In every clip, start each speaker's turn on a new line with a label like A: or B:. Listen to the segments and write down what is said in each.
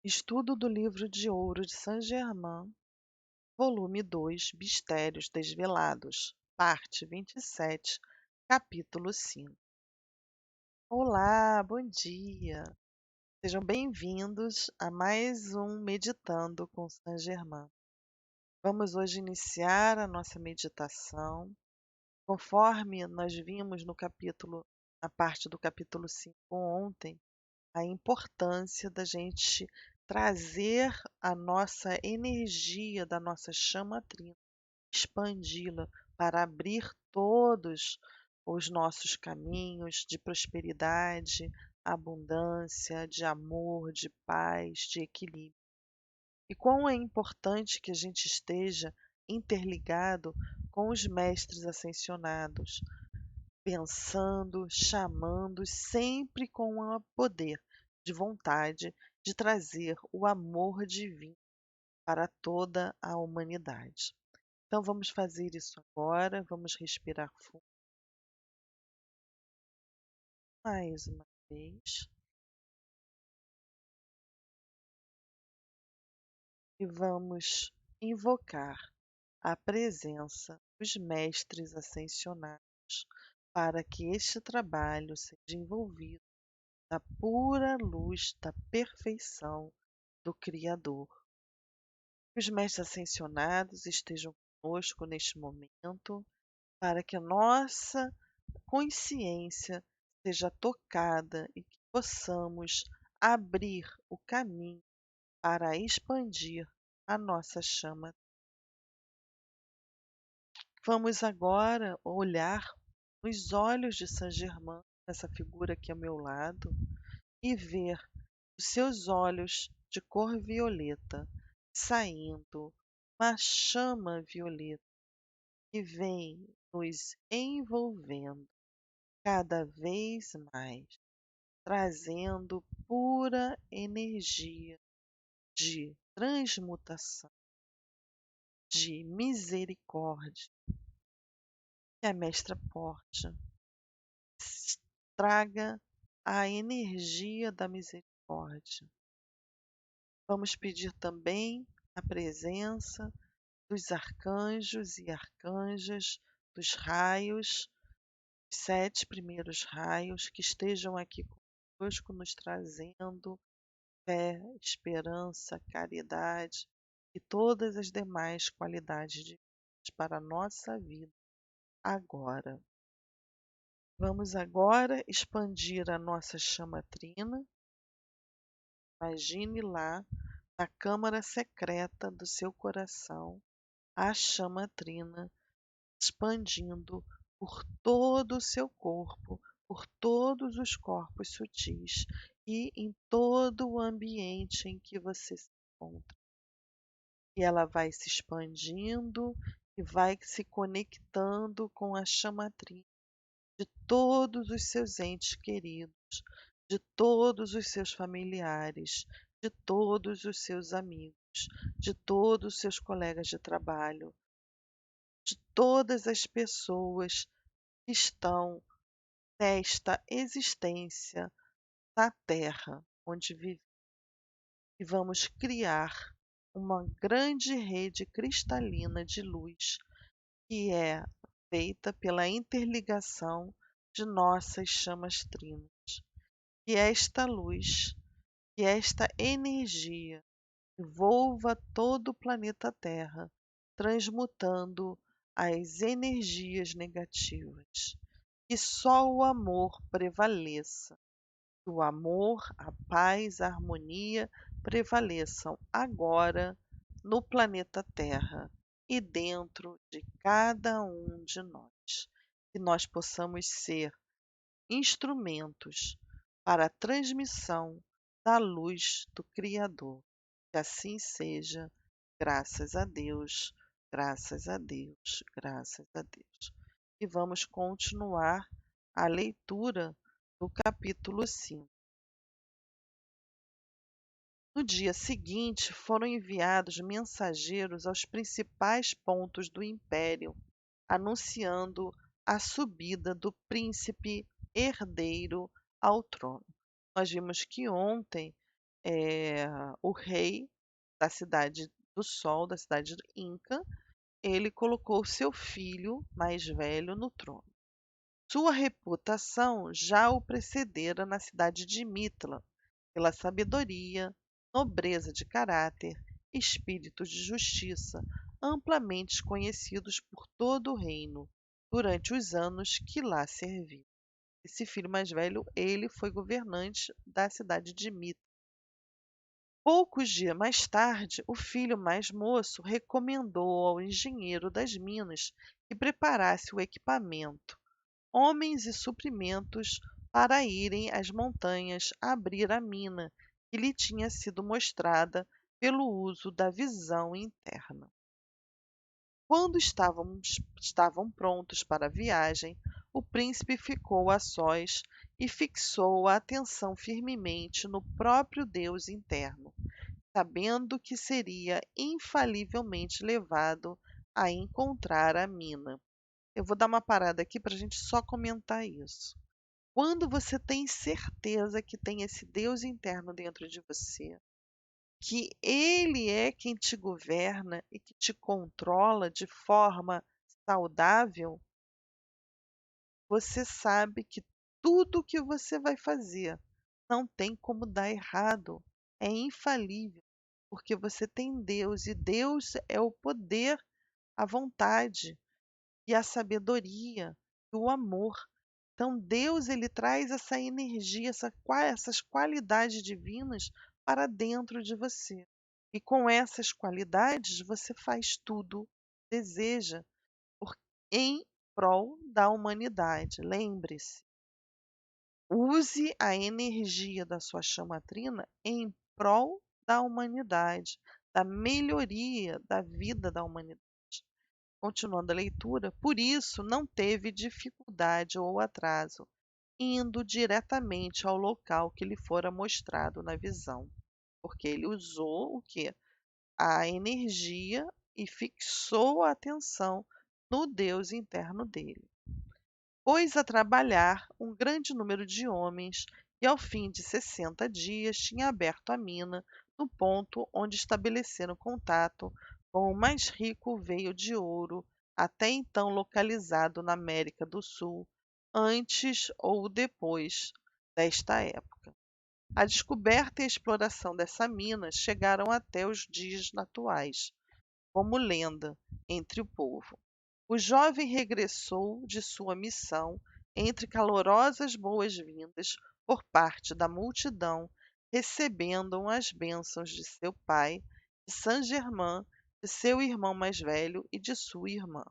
A: Estudo do Livro de Ouro de Saint-Germain, volume 2, Mistérios Desvelados, parte 27, capítulo 5. Olá, bom dia! Sejam bem-vindos a mais um Meditando com Saint-Germain. Vamos hoje iniciar a nossa meditação. Conforme nós vimos na parte do capítulo 5 ontem, a importância da gente trazer a nossa energia da nossa chama trina, expandi-la para abrir todos os nossos caminhos de prosperidade, abundância, de amor, de paz, de equilíbrio. E quão é importante que a gente esteja interligado com os mestres ascensionados, pensando, chamando, sempre com o poder de vontade de trazer o amor divino para toda a humanidade. Então vamos fazer isso agora, vamos respirar fundo mais uma vez e vamos invocar a presença dos mestres ascensionados para que este trabalho seja envolvido na pura luz da perfeição do Criador. Que os mestres ascensionados estejam conosco neste momento, para que a nossa consciência seja tocada e que possamos abrir o caminho para expandir a nossa chama. Vamos agora olhar nos olhos de Saint-Germain, essa figura aqui ao meu lado, e ver os seus olhos de cor violeta saindo uma chama violeta que vem nos envolvendo cada vez mais, trazendo pura energia de transmutação, de misericórdia. Que a mestra Portia traga a energia da misericórdia. Vamos pedir também a presença dos arcanjos e arcanjas, dos raios, os 7 primeiros raios que estejam aqui conosco, nos trazendo fé, esperança, caridade e todas as demais qualidades divinas para a nossa vida agora. Vamos agora expandir a nossa chama trina. Imagine lá, na câmara secreta do seu coração, a chama trina expandindo por todo o seu corpo, por todos os corpos sutis e em todo o ambiente em que você se encontra. E ela vai se expandindo e vai se conectando com a chama trina de todos os seus entes queridos, de todos os seus familiares, de todos os seus amigos, de todos os seus colegas de trabalho, de todas as pessoas que estão nesta existência na Terra onde vivemos. E vamos criar uma grande rede cristalina de luz que é feita pela interligação de nossas chamas trinas. Que esta luz, que esta energia envolva todo o planeta Terra, transmutando as energias negativas. Que só o amor prevaleça. Que o amor, a paz, a harmonia prevaleçam agora no planeta Terra e dentro de cada um de nós. Que nós possamos ser instrumentos para a transmissão da luz do Criador. Que assim seja, graças a Deus, graças a Deus, graças a Deus. E vamos continuar a leitura do capítulo 5. No dia seguinte, foram enviados mensageiros aos principais pontos do império, anunciando a subida do príncipe herdeiro ao trono. Nós vimos que ontem eh, o rei da cidade do Sol, da cidade Inca, ele colocou seu filho mais velho no trono. Sua reputação já o precedera na cidade de Mitla, pela sabedoria, nobreza de caráter, espírito de justiça, amplamente conhecidos por todo o reino, durante os anos que lá serviu. Esse filho mais velho, ele foi governante da cidade de Mitra. Poucos dias mais tarde, o filho mais moço recomendou ao engenheiro das minas que preparasse o equipamento, homens e suprimentos para irem às montanhas abrir a mina que lhe tinha sido mostrada pelo uso da visão interna. Quando estavam prontos para a viagem, o príncipe ficou a sós e fixou a atenção firmemente no próprio Deus interno, sabendo que seria infalivelmente levado a encontrar a mina. Eu vou dar uma parada aqui para a gente só comentar isso. Quando você tem certeza que tem esse Deus interno dentro de você, que Ele é quem te governa e que te controla de forma saudável, você sabe que tudo que você vai fazer não tem como dar errado, é infalível, porque você tem Deus e Deus é o poder, a vontade e a sabedoria e o amor. Então Deus ele traz essa energia, essas qualidades divinas para dentro de você. E com essas qualidades você faz tudo que deseja por- em prol da humanidade. Lembre-se, use a energia da sua chamatrina em prol da humanidade, da melhoria da vida da humanidade. Continuando a leitura, por isso não teve dificuldade ou atraso, indo diretamente ao local que lhe fora mostrado na visão, porque ele usou o quê? A energia e fixou a atenção no Deus interno dele. Pôs a trabalhar um grande número de homens e, ao fim de 60 dias, tinha aberto a mina no ponto onde estabeleceram contato com o mais rico veio de ouro até então localizado na América do Sul, antes ou depois desta época. A descoberta e a exploração dessa mina chegaram até os dias atuais, como lenda entre o povo. O jovem regressou de sua missão entre calorosas boas-vindas por parte da multidão, recebendo as bênçãos de seu pai, de Saint-Germain, de seu irmão mais velho e de sua irmã.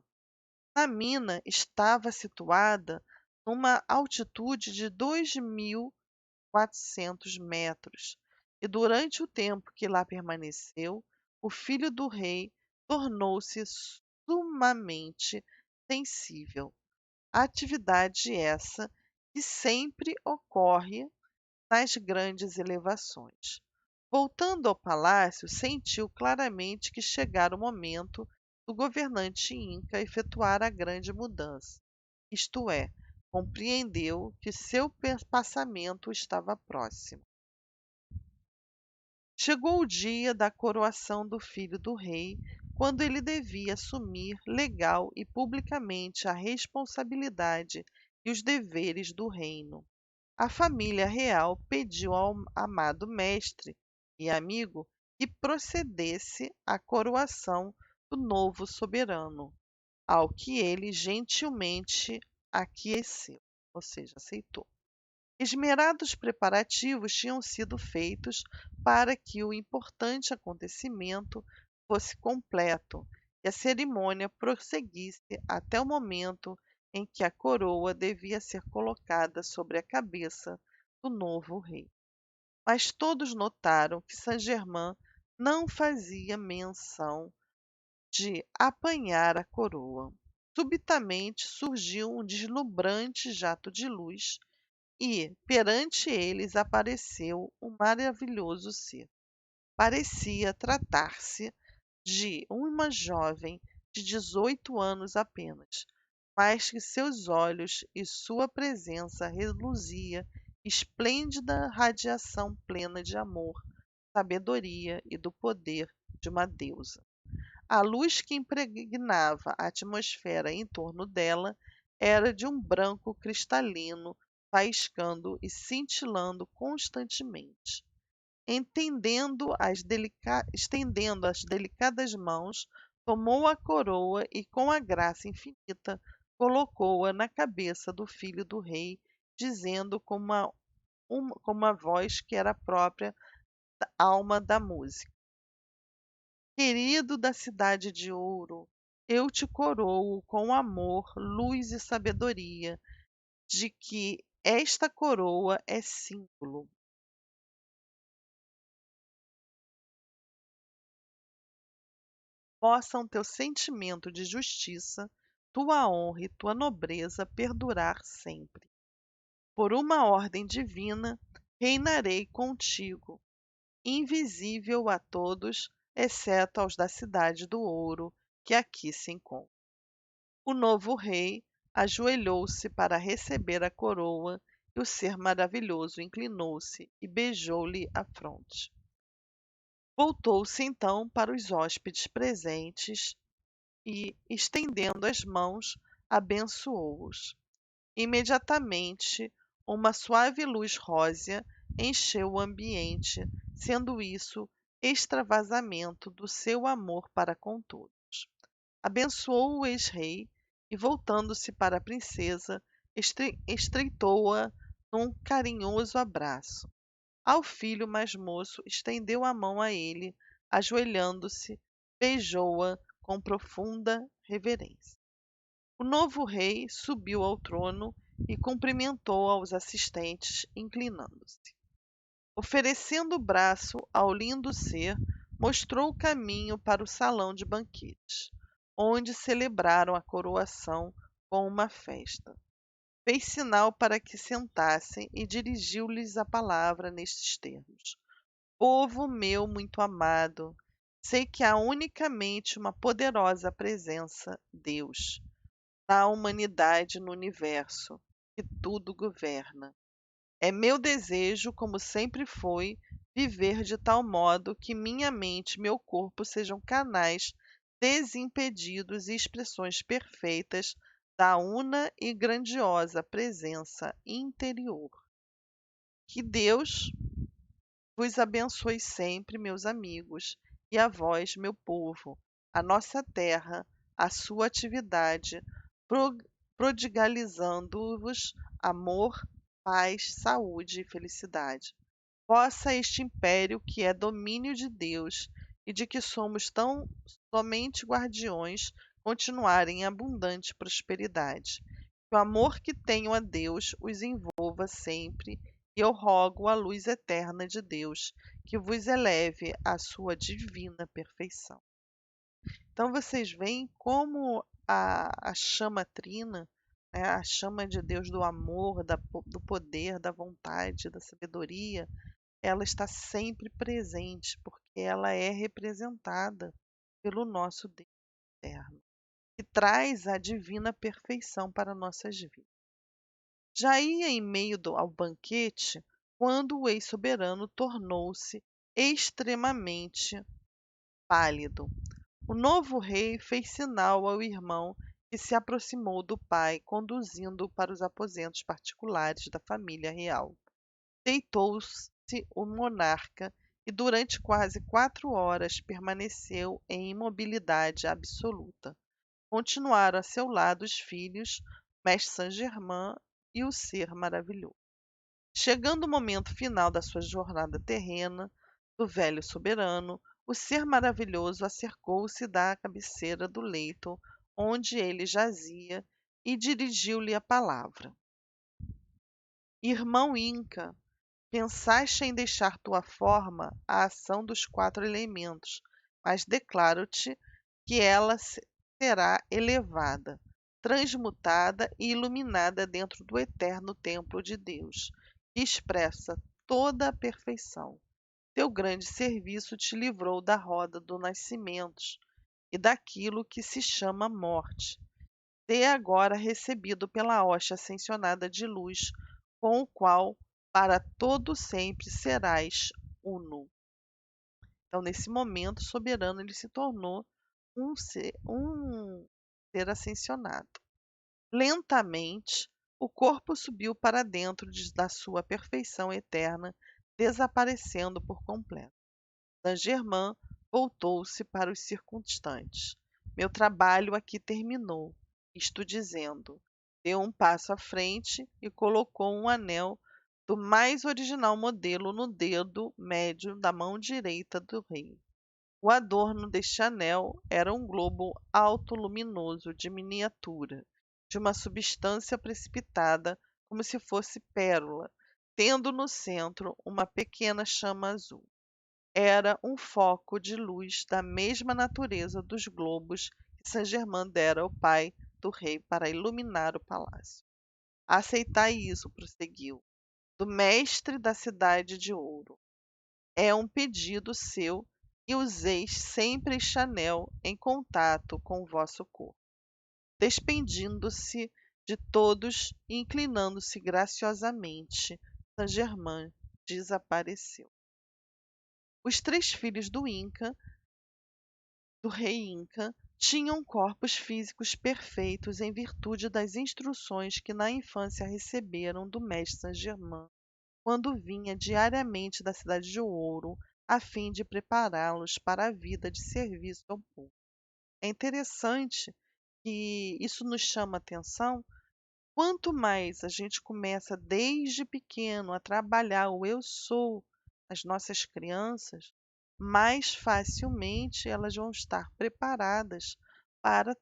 A: A mina estava situada numa altitude de 2.400 metros, e durante o tempo que lá permaneceu, o filho do rei tornou-se sumamente sensível. Atividade essa que sempre ocorre nas grandes elevações. Voltando ao palácio, sentiu claramente que chegara o momento do governante inca efetuar a grande mudança, isto é, compreendeu que seu passamento estava próximo. Chegou o dia da coroação do filho do rei, quando ele devia assumir legal e publicamente a responsabilidade e os deveres do reino. A família real pediu ao amado mestre e amigo que procedesse à coroação do novo soberano, ao que ele gentilmente aqueceu, ou seja, aceitou. Esmerados preparativos tinham sido feitos para que o importante acontecimento fosse completo e a cerimônia prosseguisse até o momento em que a coroa devia ser colocada sobre a cabeça do novo rei. Mas todos notaram que Saint-Germain não fazia menção de apanhar a coroa. Subitamente surgiu um deslumbrante jato de luz e, perante eles, apareceu um maravilhoso ser. Parecia tratar-se de uma jovem de 18 anos apenas, mas que seus olhos e sua presença reluzia esplêndida radiação plena de amor, sabedoria e do poder de uma deusa. A luz que impregnava a atmosfera em torno dela era de um branco cristalino, faiscando e cintilando constantemente. Estendendo as delicadas mãos, tomou a coroa e, com a graça infinita, colocou-a na cabeça do filho do rei, dizendo com uma voz que era própria da alma da música: Querido da cidade de ouro, eu te coroo com amor, luz e sabedoria, de que esta coroa é símbolo. Possam teu sentimento de justiça, tua honra e tua nobreza perdurar sempre. Por uma ordem divina, reinarei contigo, invisível a todos, exceto aos da cidade do ouro, que aqui se encontra. O novo rei ajoelhou-se para receber a coroa e o ser maravilhoso inclinou-se e beijou-lhe a fronte. Voltou-se então para os hóspedes presentes e, estendendo as mãos, abençoou-os. Imediatamente, uma suave luz rósea encheu o ambiente, sendo isso extravasamento do seu amor para com todos. Abençoou o ex-rei e, voltando-se para a princesa, estreitou-a num carinhoso abraço. Ao filho mais moço, estendeu a mão a ele, ajoelhando-se, beijou-a com profunda reverência. O novo rei subiu ao trono e cumprimentou aos assistentes, inclinando-se. Oferecendo o braço ao lindo ser, mostrou o caminho para o salão de banquetes, onde celebraram a coroação com uma festa. Fez sinal para que sentassem e dirigiu-lhes a palavra nestes termos: Povo meu muito amado, sei que há unicamente uma poderosa presença, Deus, na humanidade e no universo, que tudo governa. É meu desejo, como sempre foi, viver de tal modo que minha mente e meu corpo sejam canais desimpedidos e expressões perfeitas da una e grandiosa presença interior. Que Deus vos abençoe sempre, meus amigos, e a vós, meu povo, a nossa terra, a sua atividade, prodigalizando-vos amor, paz, saúde e felicidade. Possa este império, que é domínio de Deus e de que somos tão somente guardiões, continuar em abundante prosperidade. Que o amor que tenho a Deus os envolva sempre, e eu rogo a luz eterna de Deus que vos eleve à sua divina perfeição. Então vocês veem como a chama trina, né, a chama de Deus do amor, do poder, da vontade, da sabedoria, ela está sempre presente, porque ela é representada pelo nosso Deus eterno, que traz a divina perfeição para nossas vidas. Já ia em meio ao banquete, quando o ex-soberano tornou-se extremamente pálido. O novo rei fez sinal ao irmão que se aproximou do pai, conduzindo-o para os aposentos particulares da família real. Deitou-se o monarca e durante quase 4 horas permaneceu em imobilidade absoluta. Continuaram a seu lado os filhos, Mestre Saint-Germain e o ser maravilhoso. Chegando o momento final da sua jornada terrena, do velho soberano, o ser maravilhoso acercou-se da cabeceira do leito onde ele jazia e dirigiu-lhe a palavra. Irmão Inca, pensaste em deixar tua forma à ação dos 4 elementos, mas declaro-te que ela será elevada, transmutada e iluminada dentro do eterno templo de Deus, que expressa toda a perfeição. Teu grande serviço te livrou da roda dos nascimentos e daquilo que se chama morte. Tê agora recebido pela hoste ascensionada de luz, com o qual para todo sempre serás uno. Então, nesse momento soberano, ele se tornou um ser ascensionado. Lentamente, o corpo subiu para dentro da sua perfeição eterna, desaparecendo por completo. Saint-Germain voltou-se para os circunstantes. Meu trabalho aqui terminou, isto dizendo, deu um passo à frente e colocou um anel do mais original modelo no dedo médio da mão direita do rei. O adorno deste anel era um globo alto-luminoso de miniatura, de uma substância precipitada como se fosse pérola, tendo no centro uma pequena chama azul. Era um foco de luz da mesma natureza dos globos que Saint-Germain dera ao pai do rei para iluminar o palácio. Aceitai isso, prosseguiu, do mestre da cidade de ouro. É um pedido seu e useis sempre este anel em contato com o vosso corpo. Despedindo-se de todos e inclinando-se graciosamente, Saint-Germain desapareceu. Os 3 filhos do rei Inca, tinham corpos físicos perfeitos em virtude das instruções que na infância receberam do mestre Saint-Germain, quando vinha diariamente da Cidade de Ouro, a fim de prepará-los para a vida de serviço ao povo. É interessante que isso nos chama atenção. Quanto mais a gente começa desde pequeno a trabalhar o eu sou, as nossas crianças, mais facilmente elas vão estar preparadas para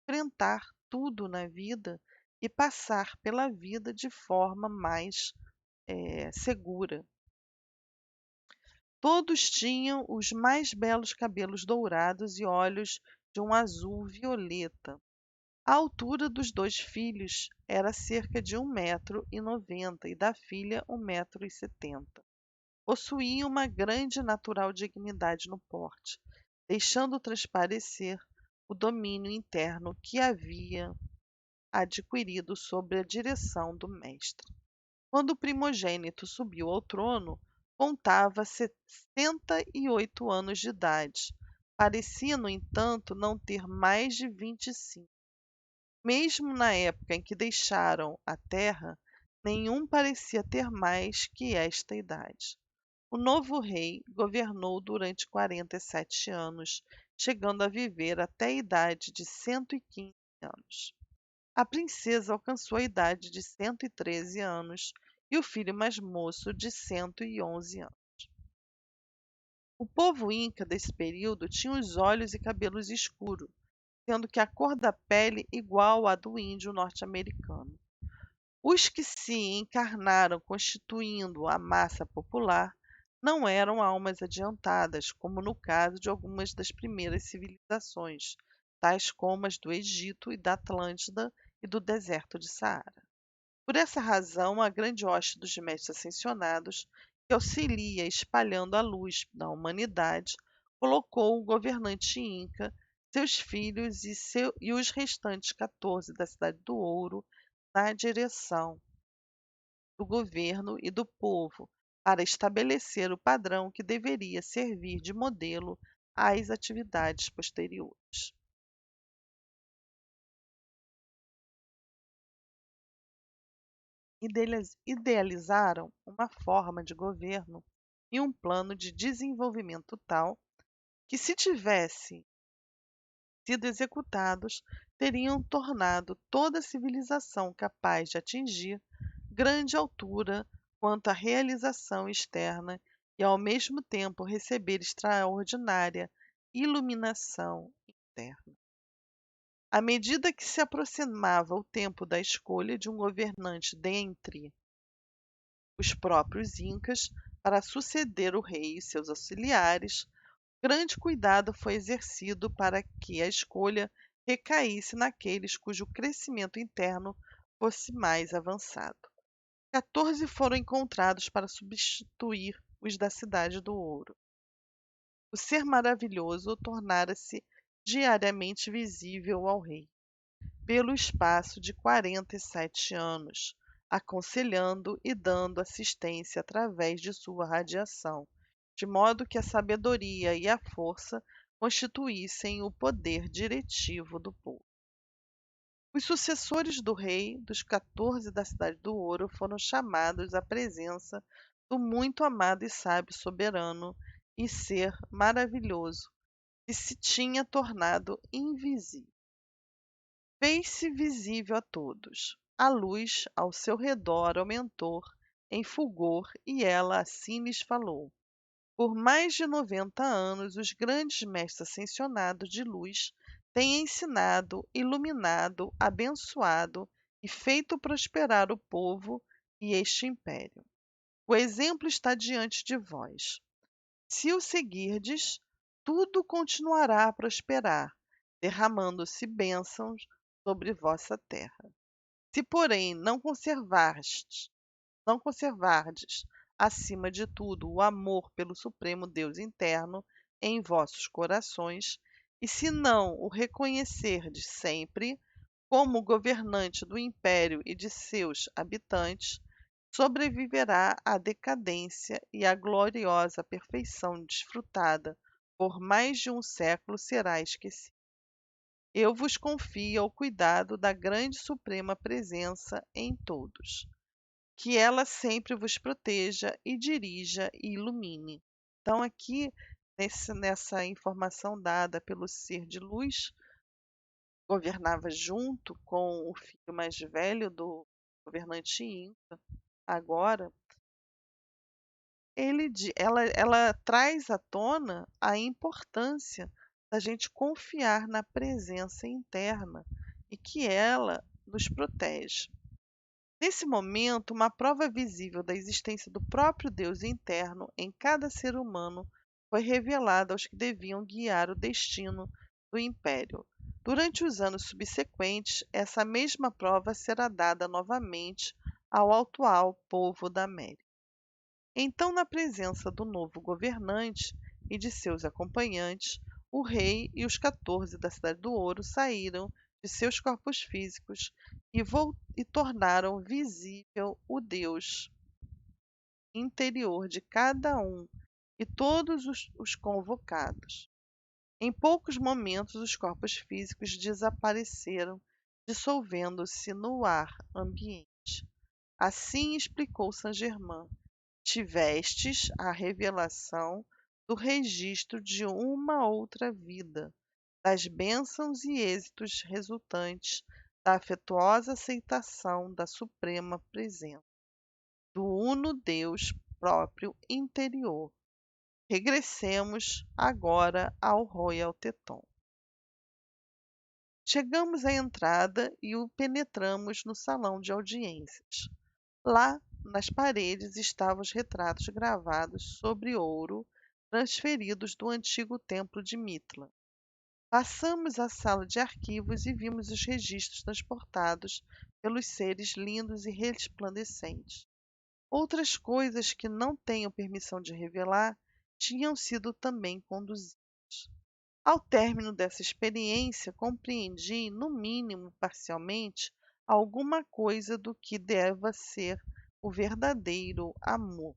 A: enfrentar tudo na vida e passar pela vida de forma mais segura. Todos tinham os mais belos cabelos dourados e olhos de um azul violeta. A altura dos 2 filhos era cerca de 1,90 m e da filha 1,70 m. Possuía uma grande natural dignidade no porte, deixando transparecer o domínio interno que havia adquirido sob a direção do mestre. Quando o primogênito subiu ao trono, contava 68 anos de idade. Parecia, no entanto, não ter mais de 25. Mesmo na época em que deixaram a terra, nenhum parecia ter mais que esta idade. O novo rei governou durante 47 anos, chegando a viver até a idade de 115 anos. A princesa alcançou a idade de 113 anos e o filho mais moço de 111 anos. O povo inca desse período tinha os olhos e cabelos escuros, sendo que a cor da pele igual à do índio norte-americano. Os que se encarnaram constituindo a massa popular não eram almas adiantadas, como no caso de algumas das primeiras civilizações, tais como as do Egito e da Atlântida e do deserto de Saara. Por essa razão, a grande hoste dos mestres ascensionados, que auxilia espalhando a luz da humanidade, colocou o governante inca, seus filhos e os restantes 14 da Cidade do Ouro na direção do governo e do povo, para estabelecer o padrão que deveria servir de modelo às atividades posteriores. Idealizaram uma forma de governo e um plano de desenvolvimento tal que, se tivessem sido executados, teriam tornado toda a civilização capaz de atingir grande altura quanto à realização externa e, ao mesmo tempo, receber extraordinária iluminação interna. À medida que se aproximava o tempo da escolha de um governante dentre os próprios incas para suceder o rei e seus auxiliares, grande cuidado foi exercido para que a escolha recaísse naqueles cujo crescimento interno fosse mais avançado. 14 foram encontrados para substituir os da Cidade do Ouro. O ser maravilhoso tornara-se diariamente visível ao rei, pelo espaço de 47 anos, aconselhando e dando assistência através de sua radiação, de modo que a sabedoria e a força constituíssem o poder diretivo do povo. Os sucessores do rei dos 14 da Cidade do Ouro foram chamados à presença do muito amado e sábio soberano e ser maravilhoso, que se tinha tornado invisível. Fez-se visível a todos. A luz ao seu redor aumentou em fulgor e ela assim lhes falou. Por mais de 90 anos, os grandes mestres ascensionados de luz têm ensinado, iluminado, abençoado e feito prosperar o povo e este império. O exemplo está diante de vós. Se o seguirdes, tudo continuará a prosperar, derramando-se bênçãos sobre vossa terra. Se, porém, não conservardes, acima de tudo, o amor pelo Supremo Deus interno em vossos corações, e se não o reconhecerdes sempre como governante do império e de seus habitantes, sobreviverá a decadência e a gloriosa perfeição desfrutada por mais de um século será esquecida. Eu vos confio ao cuidado da grande suprema presença em todos, que ela sempre vos proteja e dirija e ilumine. Então, aqui, nessa informação dada pelo ser de luz, governava junto com o filho mais velho do governante Inca, agora, ela traz à tona a importância da gente confiar na presença interna e que ela nos protege. Nesse momento, uma prova visível da existência do próprio Deus interno em cada ser humano foi revelada aos que deviam guiar o destino do império. Durante os anos subsequentes, essa mesma prova será dada novamente ao atual povo da América. Então, na presença do novo governante e de seus acompanhantes, o rei e os 14 da Cidade do Ouro saíram de seus corpos físicos e tornaram visível o Deus interior de cada um e todos os convocados. Em poucos momentos, os corpos físicos desapareceram, dissolvendo-se no ar ambiente. Assim explicou Saint-Germain: tivestes a revelação do registro de uma outra vida, das bênçãos e êxitos resultantes da afetuosa aceitação da suprema presença, do uno Deus próprio interior. Regressemos agora ao Royal Teton. Chegamos à entrada e o penetramos no salão de audiências. Lá, nas paredes, estavam os retratos gravados sobre ouro, transferidos do antigo templo de Mitla. Passamos à sala de arquivos e vimos os registros transportados pelos seres lindos e resplandecentes. Outras coisas que não tenho permissão de revelar tinham sido também conduzidas. Ao término dessa experiência, compreendi, no mínimo parcialmente, alguma coisa do que deva ser o verdadeiro amor,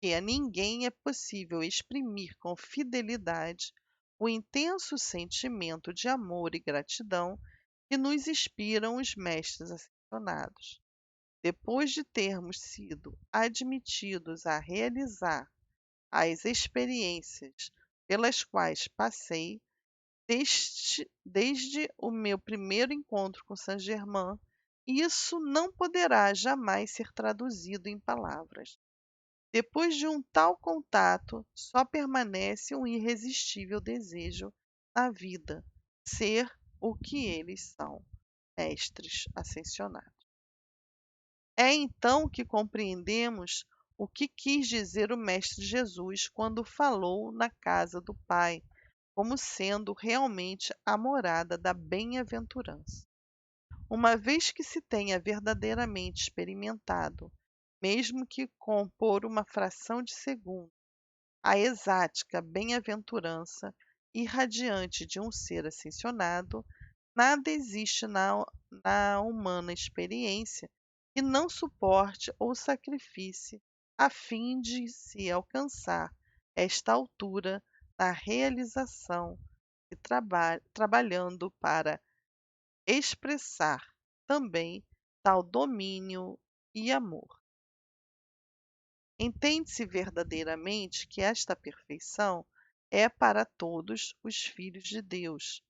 A: que a ninguém é possível exprimir com fidelidade o intenso sentimento de amor e gratidão que nos inspiram os mestres ascensionados. Depois de termos sido admitidos a realizar as experiências pelas quais passei, desde o meu primeiro encontro com Saint-Germain, isso não poderá jamais ser traduzido em palavras. Depois de um tal contato, só permanece um irresistível desejo na vida, ser o que eles são, mestres ascensionados. É então que compreendemos o que quis dizer o Mestre Jesus quando falou na casa do Pai, como sendo realmente a morada da bem-aventurança. Uma vez que se tenha verdadeiramente experimentado, mesmo que por uma fração de segundo, a exática bem-aventurança irradiante de um ser ascensionado, nada existe na humana experiência que não suporte ou sacrifice a fim de se alcançar esta altura na realização e trabalhando para expressar também tal domínio e amor. Entende-se verdadeiramente que esta perfeição é para todos os filhos de Deus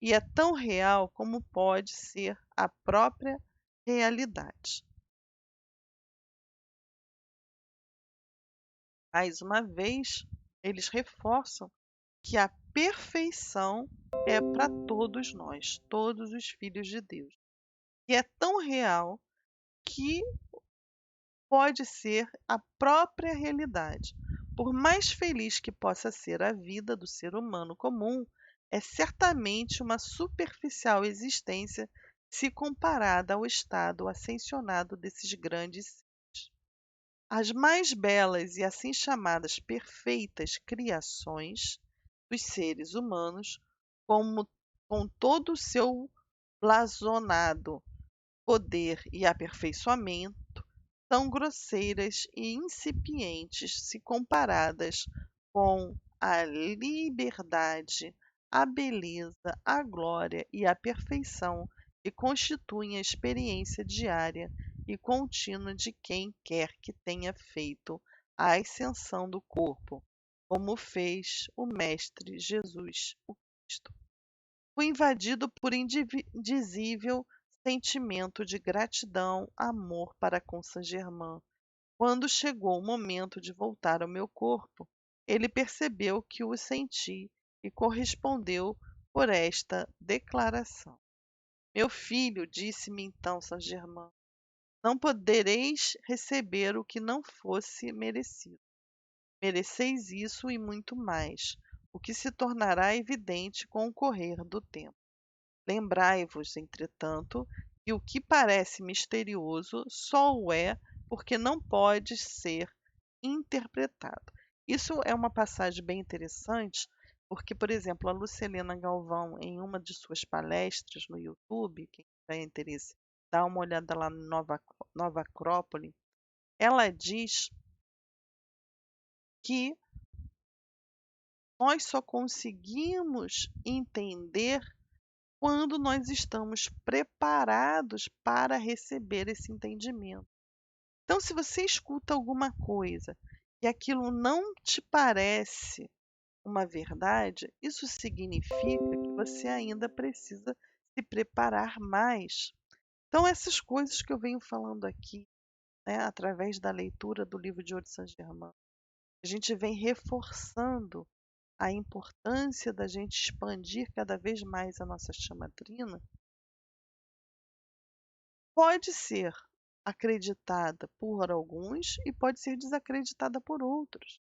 A: e é tão real como pode ser a própria realidade. Mais uma vez, eles reforçam que a perfeição é para todos nós, todos os filhos de Deus. E é tão real que pode ser a própria realidade. Por mais feliz que possa ser a vida do ser humano comum, é certamente uma superficial existência se comparada ao estado ascensionado desses grandes seres. As mais belas e assim chamadas perfeitas criações dos seres humanos, como com todo o seu blasonado poder e aperfeiçoamento, são grosseiras e incipientes se comparadas com a liberdade, a beleza, a glória e a perfeição que constituem a experiência diária e contínua de quem quer que tenha feito a ascensão do corpo, como fez o Mestre Jesus, o Cristo. Fui invadido por indizível sentimento de gratidão, amor para com Saint-Germain. Quando chegou o momento de voltar ao meu corpo, ele percebeu que o senti e correspondeu por esta declaração. Meu filho, disse-me então Saint-Germain, não podereis receber o que não fosse merecido. Mereceis isso e muito mais, o que se tornará evidente com o correr do tempo. Lembrai-vos, entretanto, que o que parece misterioso só o é porque não pode ser interpretado. Isso é uma passagem bem interessante, porque, por exemplo, a Lucilena Galvão, em uma de suas palestras no YouTube, quem tiver interesse, dá uma olhada lá no Nova Acrópole, ela diz que nós só conseguimos entender quando nós estamos preparados para receber esse entendimento. Então, se você escuta alguma coisa e aquilo não te parece uma verdade, isso significa que você ainda precisa se preparar mais. Então, essas coisas que eu venho falando aqui, né, através da leitura do livro de Ouro de Saint-Germain, a gente vem reforçando a importância da gente expandir cada vez mais a nossa chama trina. Pode ser acreditada por alguns e pode ser desacreditada por outros.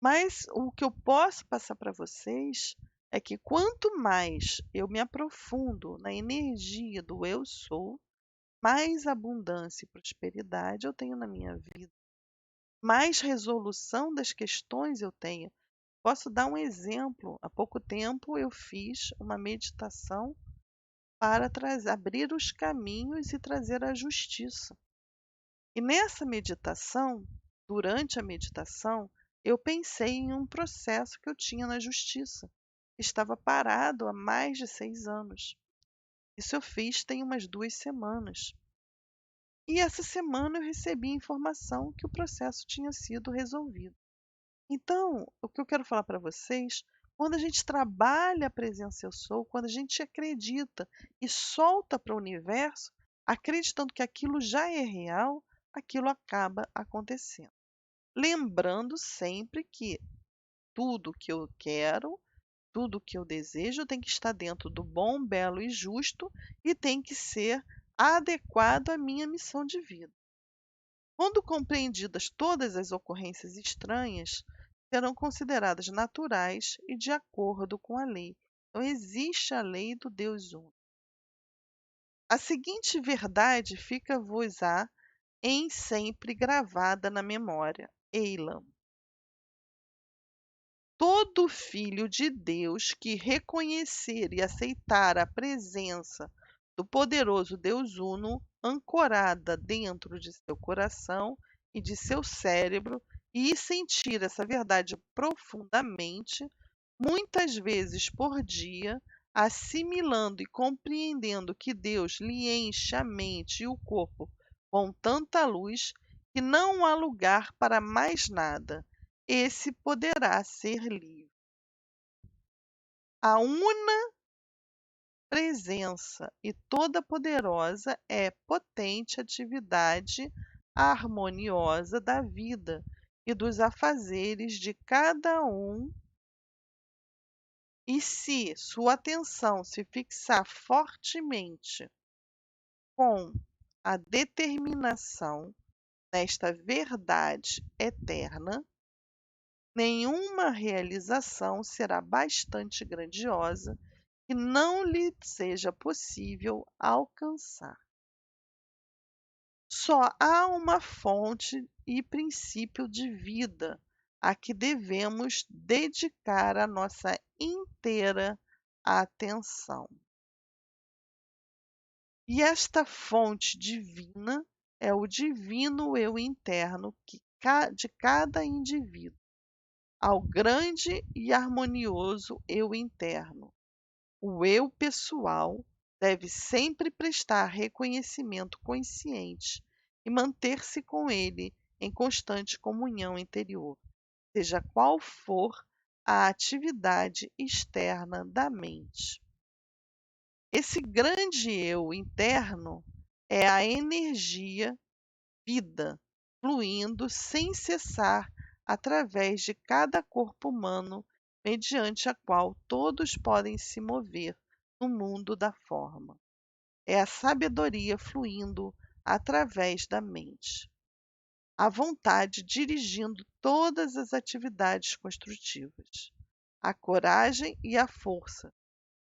A: Mas o que eu posso passar para vocês é que quanto mais eu me aprofundo na energia do eu sou, mais abundância e prosperidade eu tenho na minha vida, mais resolução das questões eu tenho. Posso dar um exemplo. Há pouco tempo eu fiz uma meditação para abrir os caminhos e trazer a justiça. E nessa meditação, durante a meditação, eu pensei em um processo que eu tinha na justiça. Estava parado há mais de 6 anos. Isso eu fiz tem umas 2 semanas. E essa semana eu recebi a informação que o processo tinha sido resolvido. Então, o que eu quero falar para vocês, quando a gente trabalha a presença eu sou, quando a gente acredita e solta para o universo, acreditando que aquilo já é real, aquilo acaba acontecendo. Lembrando sempre que tudo que eu quero, tudo que eu desejo tem que estar dentro do bom, belo e justo e tem que ser adequado à minha missão de vida. Quando compreendidas todas as ocorrências estranhas, serão consideradas naturais e de acordo com a lei. Então, existe a lei do Deus Uno. A seguinte verdade fica-vos-á em sempre gravada na memória. Eilam. Todo filho de Deus que reconhecer e aceitar a presença do poderoso Deus Uno ancorada dentro de seu coração e de seu cérebro e sentir essa verdade profundamente, muitas vezes por dia, assimilando e compreendendo que Deus lhe enche a mente e o corpo com tanta luz que não há lugar para mais nada, esse poderá ser livre. A presença e toda-poderosa é potente atividade harmoniosa da vida e dos afazeres de cada um, e se sua atenção se fixar fortemente com a determinação nesta verdade eterna, nenhuma realização será bastante grandiosa que não lhe seja possível alcançar. Só há uma fonte e princípio de vida a que devemos dedicar a nossa inteira atenção. E esta fonte divina é o divino eu interno de cada indivíduo, ao grande e harmonioso eu interno. O eu pessoal deve sempre prestar reconhecimento consciente e manter-se com ele em constante comunhão interior, seja qual for a atividade externa da mente. Esse grande eu interno é a energia vida fluindo sem cessar através de cada corpo humano, mediante a qual todos podem se mover no mundo da forma. É a sabedoria fluindo através da mente. A vontade dirigindo todas as atividades construtivas. A coragem e a força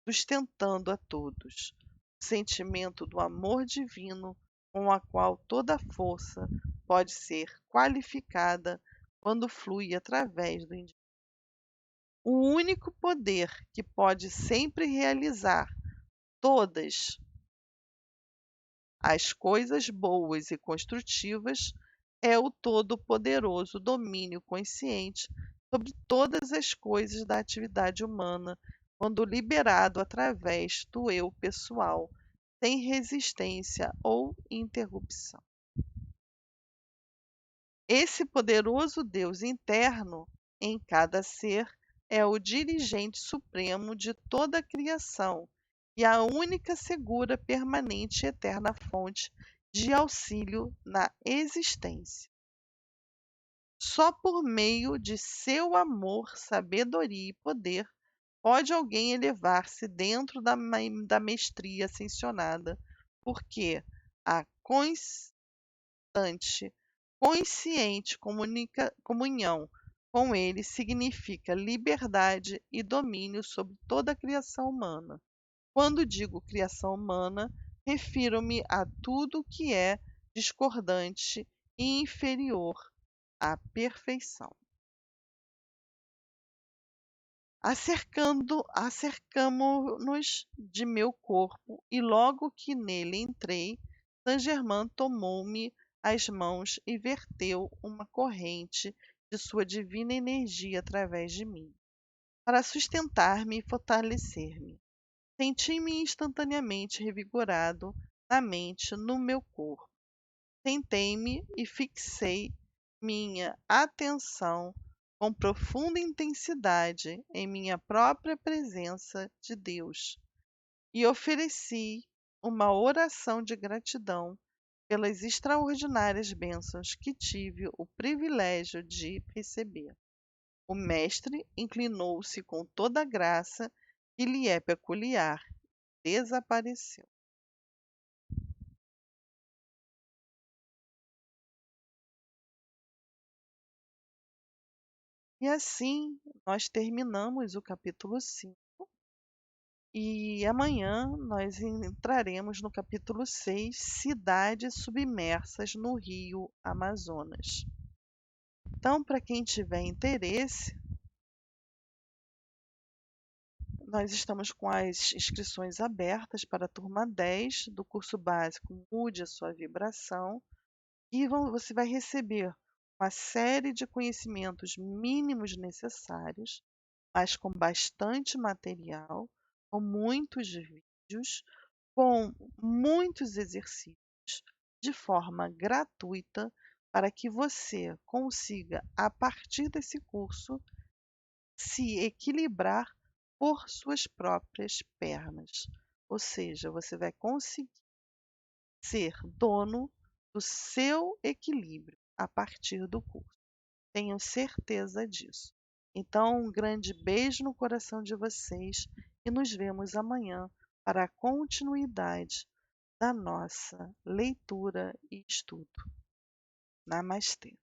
A: sustentando a todos. O sentimento do amor divino com a qual toda força pode ser qualificada quando flui através do indivíduo. O único poder que pode sempre realizar todas as coisas boas e construtivas é o todo-poderoso domínio consciente sobre todas as coisas da atividade humana, quando liberado através do eu pessoal, sem resistência ou interrupção. Esse poderoso Deus interno em cada ser é o dirigente supremo de toda a criação e a única segura, permanente e eterna fonte de auxílio na existência. Só por meio de seu amor, sabedoria e poder pode alguém elevar-se dentro da mestria ascensionada, porque a constante, consciente comunhão com ele significa liberdade e domínio sobre toda a criação humana. Quando digo criação humana, refiro-me a tudo que é discordante e inferior à perfeição. Acercamo-nos de meu corpo, e logo que nele entrei, Saint-Germain tomou-me as mãos e verteu uma corrente de sua divina energia através de mim, para sustentar-me e fortalecer-me. Senti-me instantaneamente revigorado na mente, no meu corpo. Sentei-me e fixei minha atenção com profunda intensidade em minha própria presença de Deus e ofereci uma oração de gratidão pelas extraordinárias bênçãos que tive o privilégio de receber. O mestre inclinou-se com toda a graça que lhe é peculiar, desapareceu. E assim nós terminamos o capítulo 5 e amanhã nós entraremos no capítulo 6, Cidades Submersas no Rio Amazonas. Então, para quem tiver interesse, nós estamos com as inscrições abertas para a turma 10 do curso básico Mude a Sua Vibração e você vai receber uma série de conhecimentos mínimos necessários, mas com bastante material, com muitos vídeos, com muitos exercícios, de forma gratuita, para que você consiga, a partir desse curso, se equilibrar por suas próprias pernas. Ou seja, você vai conseguir ser dono do seu equilíbrio a partir do curso. Tenho certeza disso. Então, um grande beijo no coração de vocês e nos vemos amanhã para a continuidade da nossa leitura e estudo. Namastê.